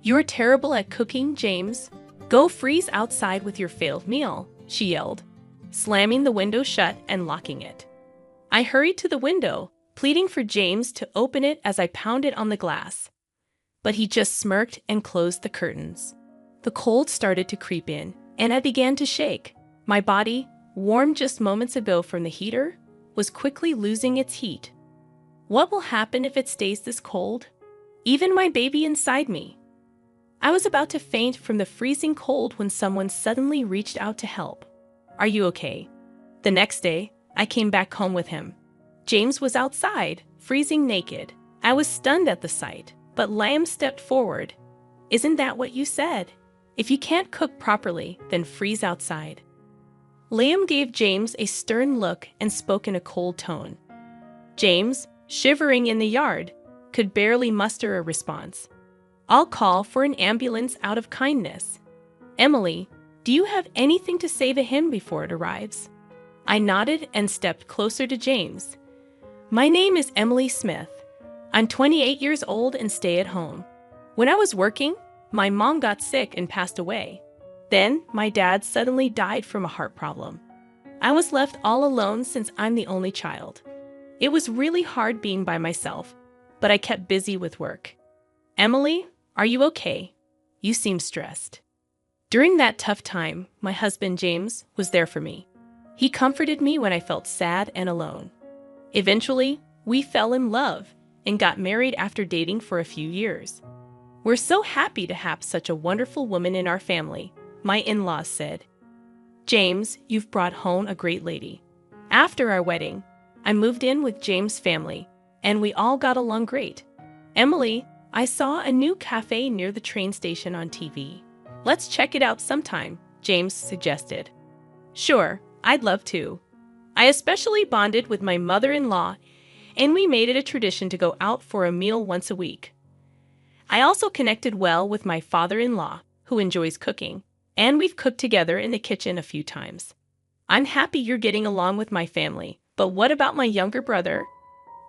"You're terrible at cooking, James. Go freeze outside with your failed meal," she yelled, slamming the window shut and locking it. I hurried to the window, pleading for James to open it as I pounded on the glass. But he just smirked and closed the curtains. The cold started to creep in, and I began to shake. My body, warm just moments ago from the heater, was quickly losing its heat. What will happen if it stays this cold? Even my baby inside me. I was about to faint from the freezing cold when someone suddenly reached out to help. "Are you okay?" The next day, I came back home with him. James was outside, freezing naked. I was stunned at the sight, but Liam stepped forward. "Isn't that what you said? If you can't cook properly, then freeze outside." Liam gave James a stern look and spoke in a cold tone. James, shivering in the yard, could barely muster a response. "I'll call for an ambulance out of kindness. Emily, do you have anything to say to him before it arrives?" I nodded and stepped closer to James. "My name is Emily Smith. I'm 28 years old and stay at home. When I was working, my mom got sick and passed away. Then, my dad suddenly died from a heart problem. I was left all alone since I'm the only child. It was really hard being by myself, but I kept busy with work. Emily, are you okay? You seem stressed." During that tough time, my husband James was there for me. He comforted me when I felt sad and alone. Eventually, we fell in love and got married after dating for a few years. "We're so happy to have such a wonderful woman in our family," my in-laws said. "James, you've brought home a great lady." After our wedding, I moved in with James' family, and we all got along great. "Emily, I saw a new cafe near the train station on TV. Let's check it out sometime," James suggested. "Sure, I'd love to." I especially bonded with my mother-in-law, and we made it a tradition to go out for a meal once a week. I also connected well with my father-in-law, who enjoys cooking, and we've cooked together in the kitchen a few times. "I'm happy you're getting along with my family, but what about my younger brother?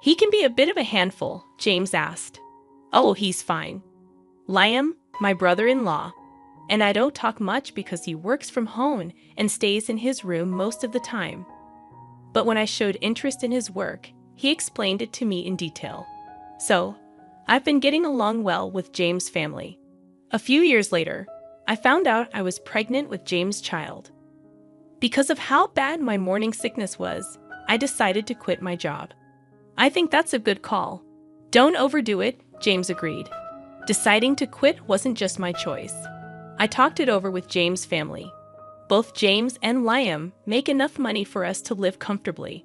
He can be a bit of a handful," James asked. "Oh, he's fine. Liam, my brother-in-law, and I don't talk much because he works from home and stays in his room most of the time. But when I showed interest in his work, he explained it to me in detail. So, I've been getting along well with James' family." A few years later, I found out I was pregnant with James' child. Because of how bad my morning sickness was, I decided to quit my job. "I think that's a good call." "Don't overdo it," James agreed. Deciding to quit wasn't just my choice. I talked it over with James' family. Both James and Liam make enough money for us to live comfortably.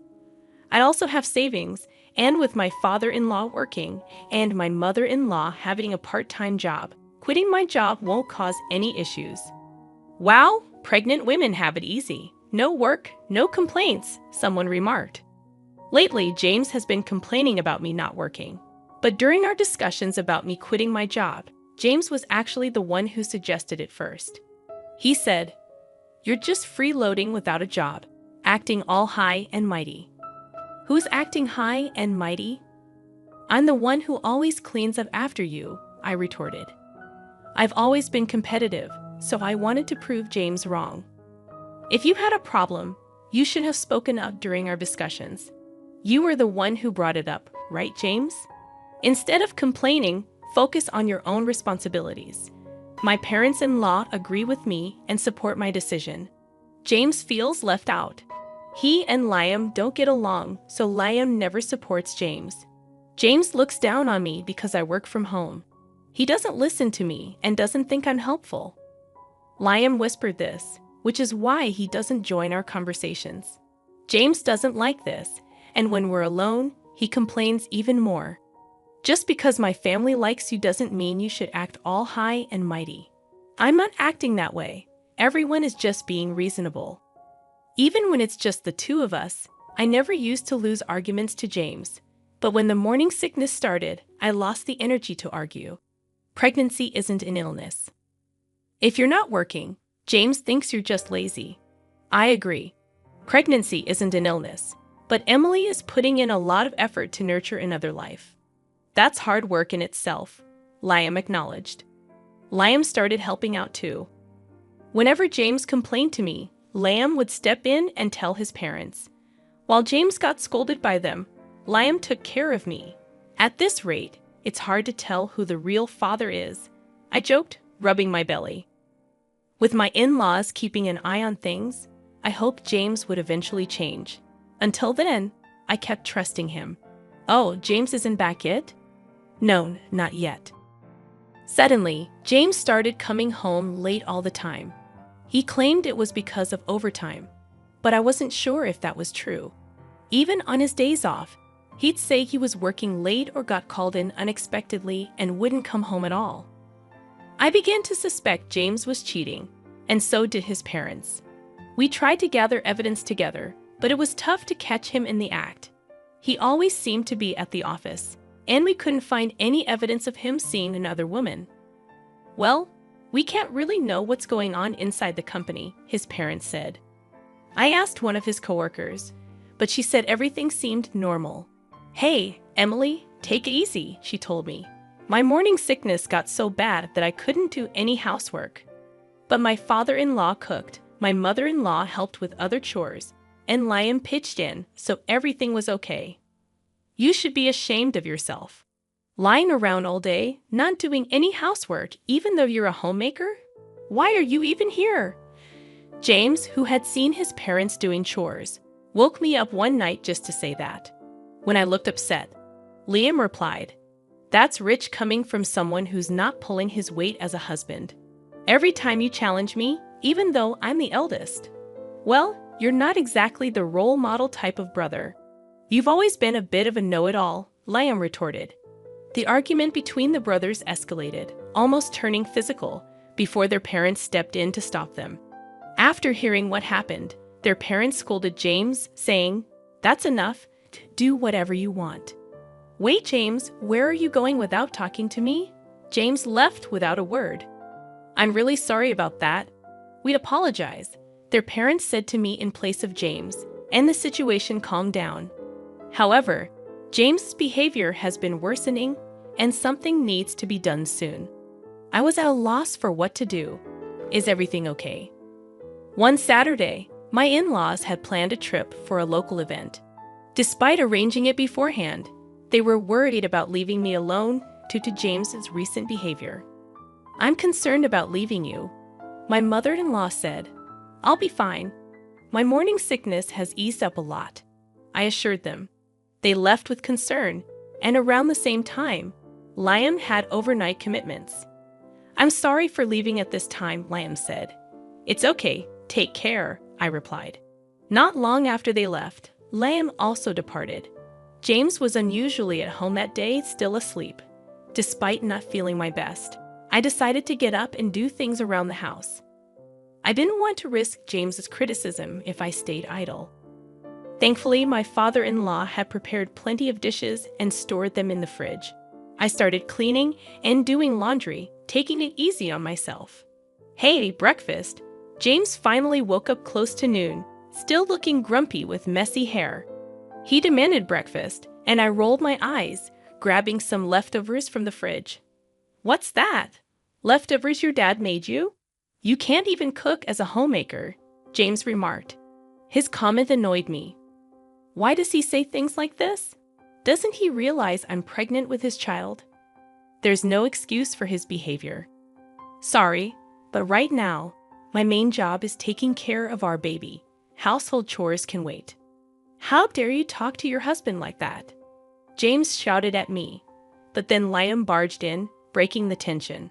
I also have savings, and with my father-in-law working and my mother-in-law having a part-time job, quitting my job won't cause any issues. "Wow, pregnant women have it easy. No work, no complaints," someone remarked. Lately, James has been complaining about me not working. But during our discussions about me quitting my job, James was actually the one who suggested it first. He said, "You're just freeloading without a job, acting all high and mighty." "Who's acting high and mighty?" "I'm the one who always cleans up after you," I retorted. I've always been competitive, so I wanted to prove James wrong. "If you had a problem, you should have spoken up during our discussions. You were the one who brought it up, right, James? Instead of complaining, focus on your own responsibilities. My parents-in-law agree with me and support my decision." James feels left out. He and Liam don't get along, so Liam never supports James. James looks down on me because I work from home. He doesn't listen to me and doesn't think I'm helpful. Liam whispered this, which is why he doesn't join our conversations. James doesn't like this, and when we're alone, he complains even more. "Just because my family likes you doesn't mean you should act all high and mighty." I'm not acting that way. Everyone is just being reasonable. Even when it's just the two of us, I never used to lose arguments to James. But when the morning sickness started, I lost the energy to argue. Pregnancy isn't an illness. "If you're not working, James thinks you're just lazy." I agree. Pregnancy isn't an illness, but Emily is putting in a lot of effort to nurture another life. "That's hard work in itself," Liam acknowledged. Liam started helping out too. Whenever James complained to me, Liam would step in and tell his parents. While James got scolded by them, Liam took care of me. At this rate, it's hard to tell who the real father is, I joked, rubbing my belly. With my in-laws keeping an eye on things, I hoped James would eventually change. Until then, I kept trusting him. Oh, James isn't back yet? No, not yet. Suddenly, James started coming home late all the time. He claimed it was because of overtime, but I wasn't sure if that was true. Even on his days off, he'd say he was working late or got called in unexpectedly and wouldn't come home at all. I began to suspect James was cheating, and so did his parents. We tried to gather evidence together, but it was tough to catch him in the act. He always seemed to be at the office, and we couldn't find any evidence of him seeing another woman. Well, we can't really know what's going on inside the company, his parents said. I asked one of his coworkers, but she said everything seemed normal. Hey, Emily, take it easy, she told me. My morning sickness got so bad that I couldn't do any housework. But my father-in-law cooked, my mother-in-law helped with other chores, and Liam pitched in, so everything was okay. You should be ashamed of yourself. Lying around all day, not doing any housework, even though you're a homemaker? Why are you even here? James, who had seen his parents doing chores, woke me up one night just to say that. When I looked upset, Liam replied, "That's rich coming from someone who's not pulling his weight as a husband. Every time you challenge me, even though I'm the eldest. Well, you're not exactly the role model type of brother. You've always been a bit of a know-it-all," Liam retorted. The argument between the brothers escalated, almost turning physical, before their parents stepped in to stop them. After hearing what happened, their parents scolded James, saying, "That's enough. Do whatever you want." "Wait, James, where are you going without talking to me?" James left without a word. "I'm really sorry about that. We'd apologize," their parents said to me in place of James, and the situation calmed down. However, James's behavior has been worsening, and something needs to be done soon. I was at a loss for what to do. Is everything okay? One Saturday, my in-laws had planned a trip for a local event. Despite arranging it beforehand, they were worried about leaving me alone due to James's recent behavior. "I'm concerned about leaving you," my mother-in-law said. "I'll be fine. My morning sickness has eased up a lot," I assured them. They left with concern, and around the same time, Liam had overnight commitments. "I'm sorry for leaving at this time," Liam said. "It's okay, take care," I replied. Not long after they left, Liam also departed. James was unusually at home that day, still asleep. Despite not feeling my best, I decided to get up and do things around the house. I didn't want to risk James's criticism if I stayed idle. Thankfully, my father-in-law had prepared plenty of dishes and stored them in the fridge. I started cleaning and doing laundry, taking it easy on myself. "Hey, breakfast!" James finally woke up close to noon, still looking grumpy with messy hair. He demanded breakfast, and I rolled my eyes, grabbing some leftovers from the fridge. "What's that? Leftovers your dad made you? You can't even cook as a homemaker," James remarked. His comment annoyed me. Why does he say things like this? Doesn't he realize I'm pregnant with his child? There's no excuse for his behavior. Sorry, but right now, my main job is taking care of our baby. Household chores can wait. How dare you talk to your husband like that? James shouted at me, but then Liam barged in, breaking the tension.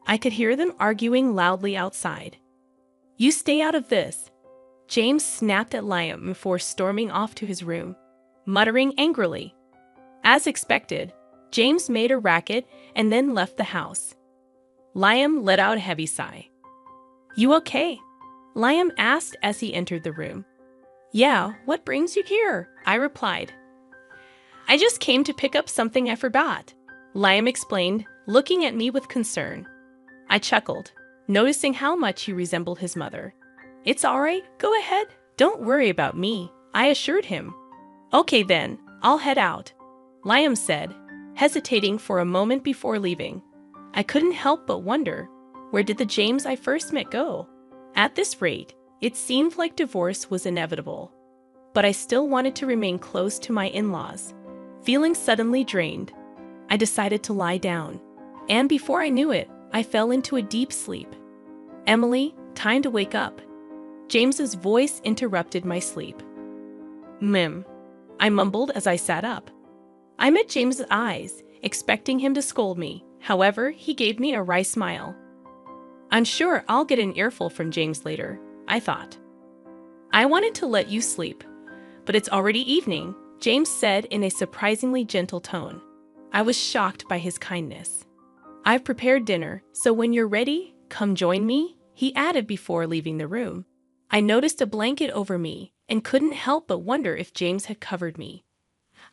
I could hear them arguing loudly outside. "You stay out of this." James snapped at Liam before storming off to his room, muttering angrily. As expected, James made a racket and then left the house. Liam let out a heavy sigh. "You okay?" Liam asked as he entered the room. "Yeah, what brings you here?" I replied. "I just came to pick up something I forgot," Liam explained, looking at me with concern. I chuckled, noticing how much he resembled his mother. "It's all right, go ahead. Don't worry about me," I assured him. "Okay then, I'll head out," Liam said, hesitating for a moment before leaving. I couldn't help but wonder, Where did the James I first met go? At this rate, it seemed like divorce was inevitable. But I still wanted to remain close to my in-laws. Feeling suddenly drained, I decided to lie down. And before I knew it, I fell into a deep sleep. "Emily, time to wake up." James's voice interrupted my sleep. "Mim," I mumbled as I sat up. I met James's eyes, expecting him to scold me. However, he gave me a wry smile. "I'm sure I'll get an earful from James later," I thought. "I wanted to let you sleep, but it's already evening," James said in a surprisingly gentle tone. I was shocked by his kindness. "I've prepared dinner, so when you're ready, come join me," he added before leaving the room. I noticed a blanket over me and couldn't help but wonder if James had covered me.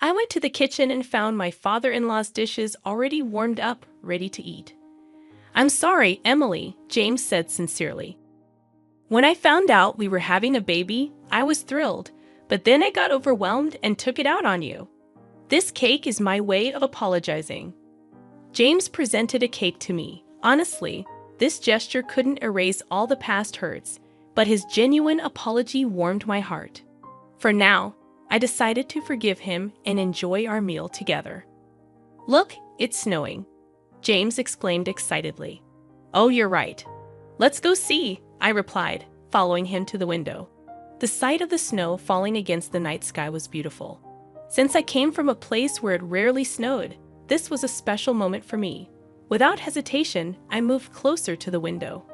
I went to the kitchen and found my father-in-law's dishes already warmed up, ready to eat. "I'm sorry, Emily," James said sincerely. "When I found out we were having a baby, I was thrilled, but then I got overwhelmed and took it out on you. This cake is my way of apologizing." James presented a cake to me. Honestly, this gesture couldn't erase all the past hurts, but his genuine apology warmed my heart. For now, I decided to forgive him and enjoy our meal together. "Look, it's snowing," James exclaimed excitedly. "Oh, you're right. Let's go see," I replied, following him to the window. The sight of the snow falling against the night sky was beautiful. Since I came from a place where it rarely snowed, this was a special moment for me. Without hesitation, I moved closer to the window.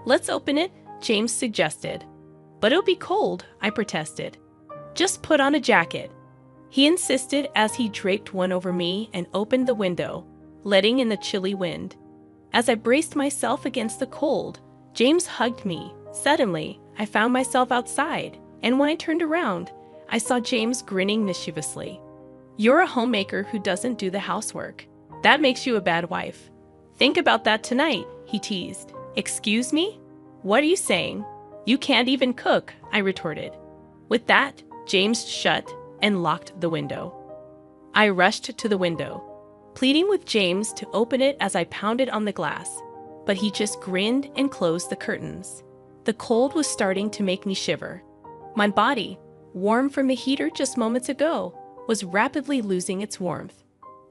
"Let's open it," James suggested. "But it'll be cold," I protested. "Just put on a jacket," he insisted as he draped one over me and opened the window, letting in the chilly wind. As I braced myself against the cold, James hugged me. Suddenly, I found myself outside, and when I turned around, I saw James grinning mischievously. "You're a homemaker who doesn't do the housework. That makes you a bad wife. Think about that tonight," he teased. "Excuse me? What are you saying? You can't even cook," I retorted. With that, James shut and locked the window. I rushed to the window, pleading with James to open it as I pounded on the glass, but he just grinned and closed the curtains. The cold was starting to make me shiver. My body, warm from the heater just moments ago, was rapidly losing its warmth.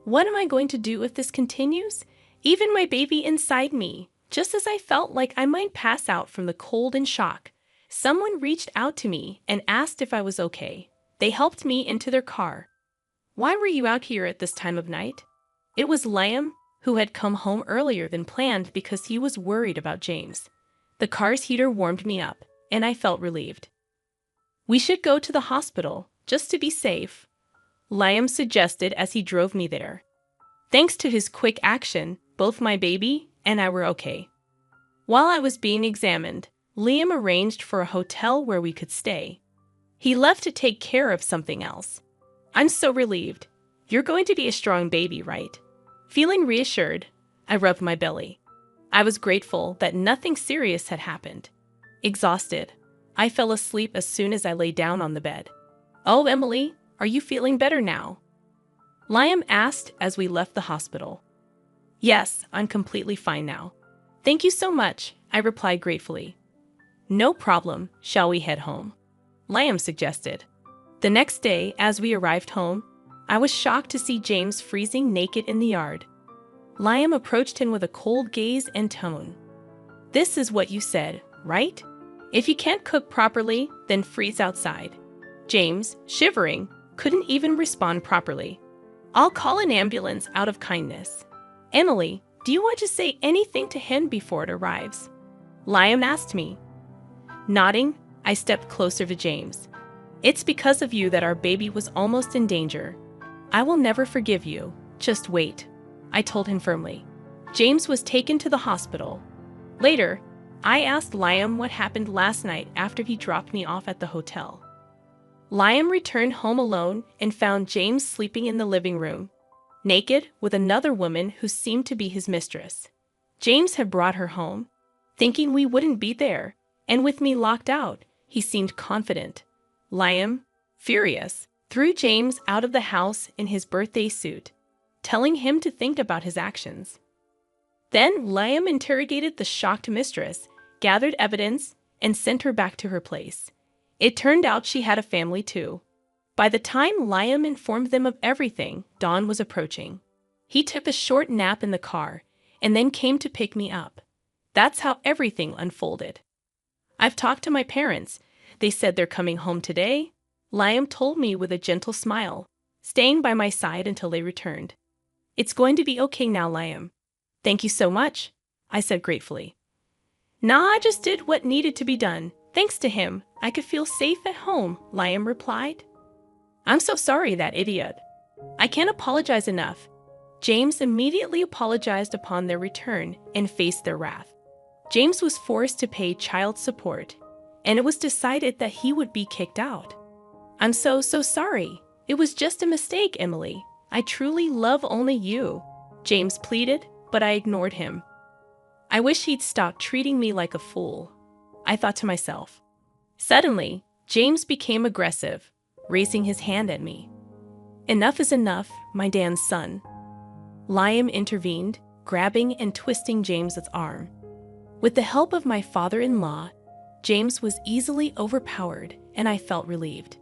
What am I going to do if this continues? Even my baby inside me, just as I felt like I might pass out from the cold and shock, someone reached out to me and asked if I was okay. They helped me into their car. "Why were you out here at this time of night?" It was Liam, who had come home earlier than planned because he was worried about James. The car's heater warmed me up, and I felt relieved. "We should go to the hospital, just to be safe," Liam suggested as he drove me there. Thanks to his quick action, both my baby and I were okay. While I was being examined, Liam arranged for a hotel where we could stay. He left to take care of something else. "I'm so relieved. You're going to be a strong baby, right?" Feeling reassured, I rubbed my belly. I was grateful that nothing serious had happened. Exhausted, I fell asleep as soon as I lay down on the bed. "Oh, Emily, are you feeling better now?" Liam asked as we left the hospital. "Yes, I'm completely fine now. Thank you so much," I replied gratefully. "No problem. Shall we head home?" Liam suggested. The next day, as we arrived home, I was shocked to see James freezing naked in the yard. Liam approached him with a cold gaze and tone. "This is what you said, right? If you can't cook properly, then freeze outside." James, shivering, couldn't even respond properly. "I'll call an ambulance out of kindness." "Emily, do you want to say anything to him before it arrives?" Liam asked me. Nodding, I stepped closer to James. "It's because of you that our baby was almost in danger. I will never forgive you. Just wait," I told him firmly. James was taken to the hospital. Later, I asked Liam what happened last night after he dropped me off at the hotel. Liam returned home alone and found James sleeping in the living room, naked with another woman who seemed to be his mistress. James had brought her home, thinking we wouldn't be there, and with me locked out, he seemed confident. Liam, furious, threw James out of the house in his birthday suit, telling him to think about his actions. Then Liam interrogated the shocked mistress, gathered evidence, and sent her back to her place. It turned out she had a family too. By the time Liam informed them of everything, dawn was approaching. He took a short nap in the car and then came to pick me up. That's how everything unfolded. I've talked to my parents. They said they're coming home today. Liam told me with a gentle smile, staying by my side until they returned. It's going to be okay now, Liam. Thank you so much, I said gratefully. Nah, I just did what needed to be done. Thanks to him, I could feel safe at home, Liam replied. I'm so sorry, that idiot. I can't apologize enough. James immediately apologized upon their return and faced their wrath. James was forced to pay child support, and it was decided that he would be kicked out. I'm so sorry. It was just a mistake, Emily. I truly love only you, James pleaded, but I ignored him. I wish he'd stop treating me like a fool, I thought to myself. Suddenly, James became aggressive, raising his hand at me. Enough is enough, my Dan's son. Liam intervened, grabbing and twisting James's arm. With the help of my father-in-law, James was easily overpowered, and I felt relieved.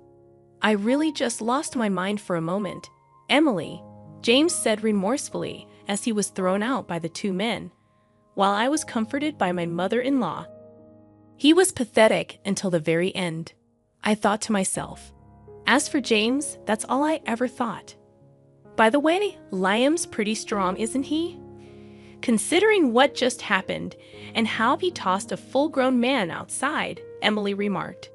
I really just lost my mind for a moment. Emily, James said remorsefully as he was thrown out by the two men, while I was comforted by my mother-in-law. He was pathetic until the very end, I thought to myself. As for James, that's all I ever thought. By the way, Liam's pretty strong, isn't he? Considering what just happened and how he tossed a full-grown man outside, Emily remarked.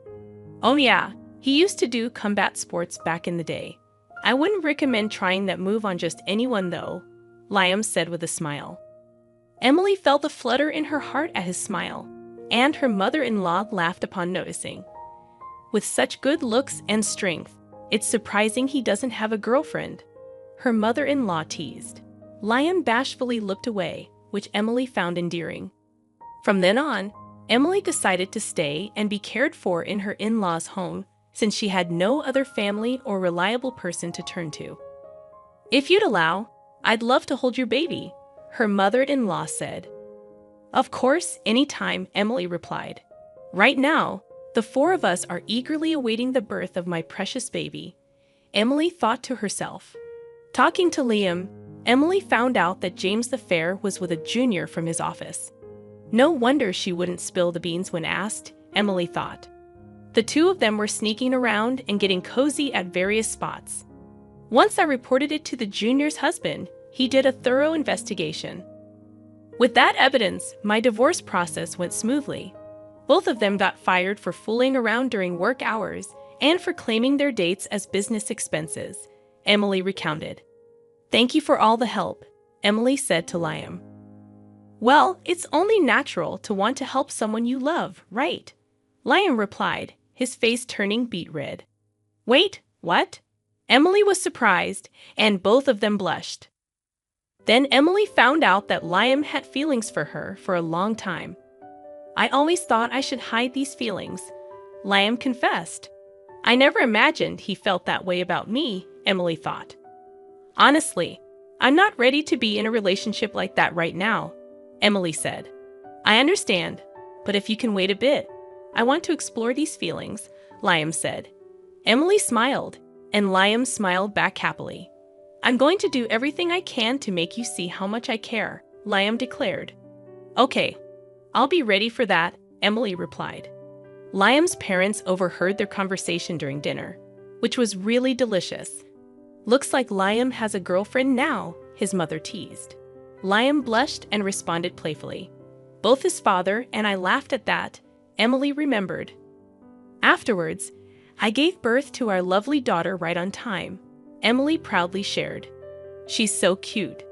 Oh yeah, he used to do combat sports back in the day. I wouldn't recommend trying that move on just anyone though, Liam said with a smile. Emily felt the flutter in her heart at his smile, and her mother-in-law laughed upon noticing. With such good looks and strength, it's surprising he doesn't have a girlfriend, her mother-in-law teased. Liam bashfully looked away, which Emily found endearing. From then on, Emily decided to stay and be cared for in her in-laws' home since she had no other family or reliable person to turn to. If you'd allow, I'd love to hold your baby, her mother-in-law said. Of course, anytime, Emily replied. Right now, the four of us are eagerly awaiting the birth of my precious baby, Emily thought to herself. Talking to Liam, Emily found out that James the Fair was with a junior from his office. No wonder she wouldn't spill the beans when asked, Emily thought. The two of them were sneaking around and getting cozy at various spots. Once I reported it to the junior's husband, he did a thorough investigation. With that evidence, my divorce process went smoothly. Both of them got fired for fooling around during work hours and for claiming their dates as business expenses, Emily recounted. Thank you for all the help, Emily said to Liam. Well, it's only natural to want to help someone you love, right? Liam replied, his face turning beet red. Wait, what? Emily was surprised, and both of them blushed. Then Emily found out that Liam had feelings for her for a long time. I always thought I should hide these feelings, Liam confessed. I never imagined he felt that way about me, Emily thought. Honestly, I'm not ready to be in a relationship like that right now, Emily said. I understand, but if you can wait a bit, I want to explore these feelings, Liam said. Emily smiled, and Liam smiled back happily. I'm going to do everything I can to make you see how much I care, Liam declared. Okay, I'll be ready for that, Emily replied. Liam's parents overheard their conversation during dinner, which was really delicious. Looks like Liam has a girlfriend now, his mother teased. Liam blushed and responded playfully. Both his father and I laughed at that, Emily remembered. Afterwards, I gave birth to our lovely daughter right on time, Emily proudly shared. She's so cute.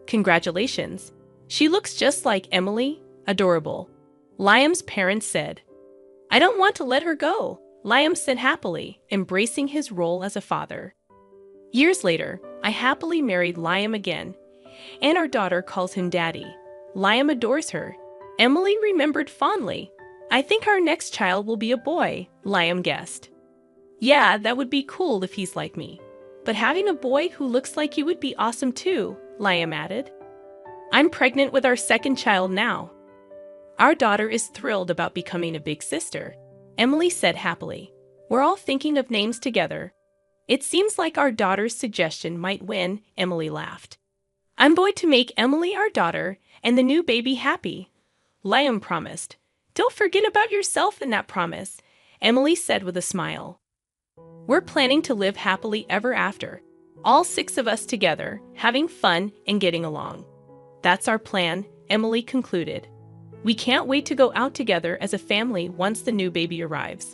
Congratulations. She looks just like Emily, adorable, Liam's parents said. I don't want to let her go, Liam said happily, embracing his role as a father. Years later, I happily married Liam again, and our daughter calls him Daddy. Liam adores her. Emily remembered fondly. I think our next child will be a boy, Liam guessed. Yeah, that would be cool if he's like me. But having a boy who looks like you would be awesome too, Liam added. I'm pregnant with our second child now. Our daughter is thrilled about becoming a big sister, Emily said happily. We're all thinking of names together. It seems like our daughter's suggestion might win, Emily laughed. I'm going to make Emily our daughter and the new baby happy, Liam promised. Don't forget about yourself in that promise, Emily said with a smile. We're planning to live happily ever after, all 6 of us together, having fun and getting along. That's our plan, Emily concluded. We can't wait to go out together as a family once the new baby arrives.